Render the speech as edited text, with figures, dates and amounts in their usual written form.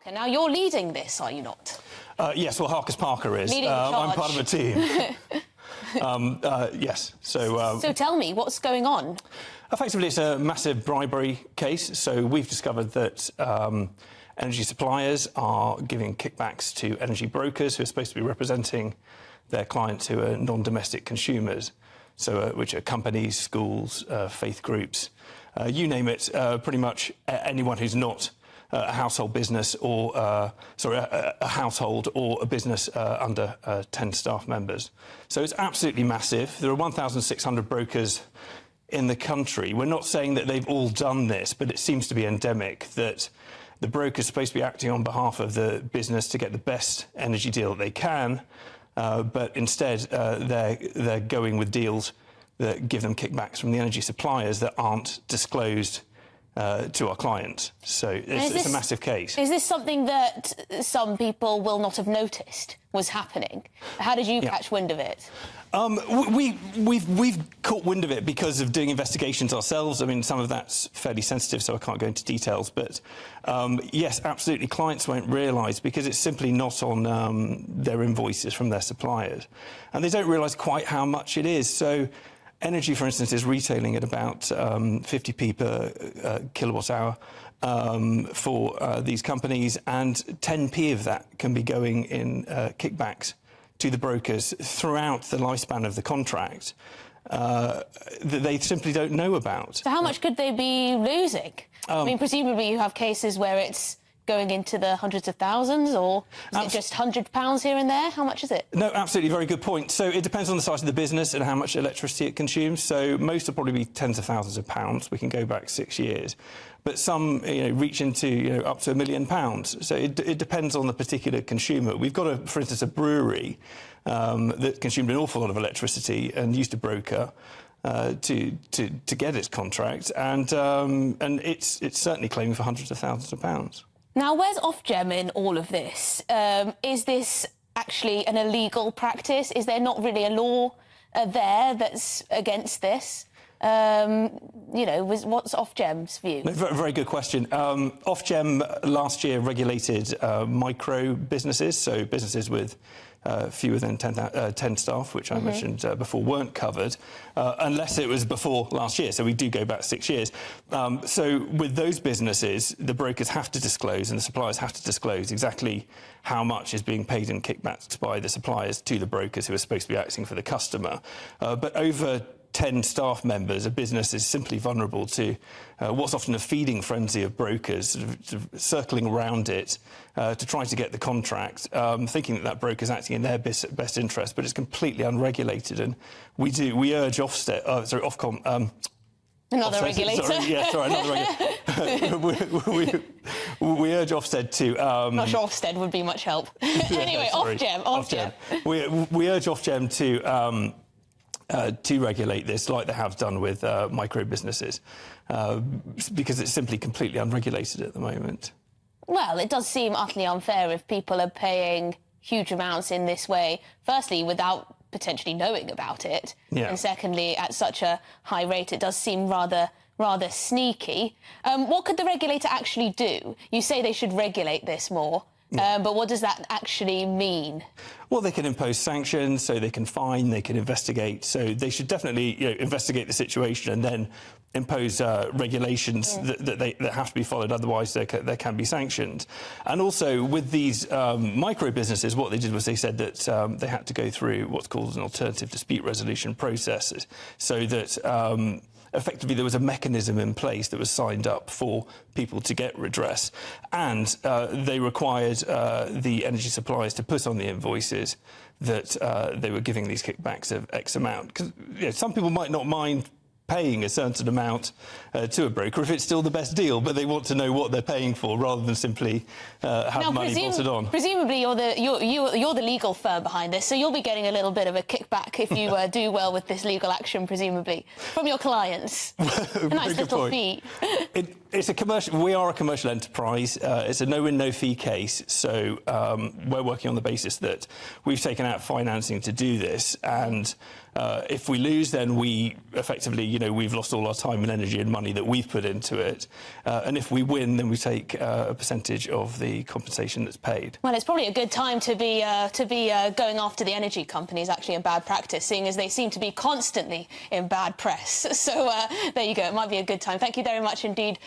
Parker. Now, you're leading this, are you not? Yes, well, Harcus Parker is. I'm part of a team. Yes. So tell me, what's going on? Effectively, it's a massive bribery case. So we've discovered that energy suppliers are giving kickbacks to energy brokers who are supposed to be representing their clients who are non-domestic consumers, so which are companies, schools, faith groups, you name it, pretty much anyone who's not a household business or, a household or a business under 10 staff members. So it's absolutely massive. There are 1,600 brokers in the country. We're not saying that they've all done this, but it seems to be endemic that the broker's supposed to be acting on behalf of the business to get the best energy deal that they can, but instead they're going with deals that give them kickbacks from the energy suppliers that aren't disclosed to our clients. So it's a massive case. Is this something that some people will not have noticed was happening? How did you catch wind of it? We've caught wind of it because of doing investigations ourselves. I mean, some of that's fairly sensitive, so I can't go into details. But yes, absolutely, clients won't realise because it's simply not on their invoices from their suppliers, and they don't realise quite how much it is. So energy, for instance, is retailing at about 50p per kilowatt hour for these companies, and 10p of that can be going in kickbacks to the brokers throughout the lifespan of the contract that they simply don't know about. So how much could they be losing? I mean, presumably you have cases where it's going into the hundreds of thousands, or is it just £100 here and there? How much is it? No, absolutely, very good point. So it depends on the size of the business and how much electricity it consumes. So most will probably be tens of thousands of pounds. We can go back 6 years. But some, reach into, up to £1 million. So it depends on the particular consumer. We've got, for instance, a brewery that consumed an awful lot of electricity and used a broker to get its contract, and it's certainly claiming for hundreds of thousands of pounds. Now, where's Ofgem in all of this? Is this actually an illegal practice? Is there not really a law there that's against this? What's Ofgem's view? No, very good question. Ofgem last year regulated micro businesses, so businesses with fewer than 10 staff, which I mentioned before, weren't covered, unless it was before last year. So we do go back 6 years. So with those businesses, the brokers have to disclose and the suppliers have to disclose exactly how much is being paid in kickbacks by the suppliers to the brokers who are supposed to be acting for the customer. But over 10 staff members, a business is simply vulnerable to what's often a feeding frenzy of brokers, sort of circling around it to try to get the contract, thinking that broker's acting in their best interest, but it's completely unregulated. And we urge Ofcom. Another regulator. Another regulator. we urge Ofsted to. Not sure Ofsted would be much help. Anyway, Ofgem. We urge Ofgem to regulate this like they have done with micro businesses, because it's simply completely unregulated at the moment. Well, it does seem utterly unfair if people are paying huge amounts in this way, firstly, without potentially knowing about it, and secondly, at such a high rate. It does seem rather sneaky. What could the regulator actually do? You say they should regulate this more. But what does that actually mean? Well, they can impose sanctions, so they can fine, they can investigate. So they should definitely, investigate the situation and then impose regulations that have to be followed. Otherwise, there can be sanctions. And also, with these micro businesses, what they did was they said that they had to go through what's called an alternative dispute resolution process, so that effectively there was a mechanism in place that was signed up for people to get redress, and they required the energy suppliers to put on the invoices that they were giving these kickbacks of X amount. Because some people might not mind paying a certain amount to a broker if it's still the best deal, but they want to know what they're paying for rather than simply have money bolted on. Presumably you're the legal firm behind this, so you'll be getting a little bit of a kickback if you do well with this legal action, presumably, from your clients. A nice little fee. It's a commercial. We are a commercial enterprise. It's a no-win, no-fee case. So we're working on the basis that we've taken out financing to do this, and if we lose, then we effectively, we've lost all our time and energy and money that we've put into it. And if we win, then we take a percentage of the compensation that's paid. Well, it's probably a good time to be going after the energy companies actually in bad practice, seeing as they seem to be constantly in bad press. So there you go. It might be a good time. Thank you very much indeed.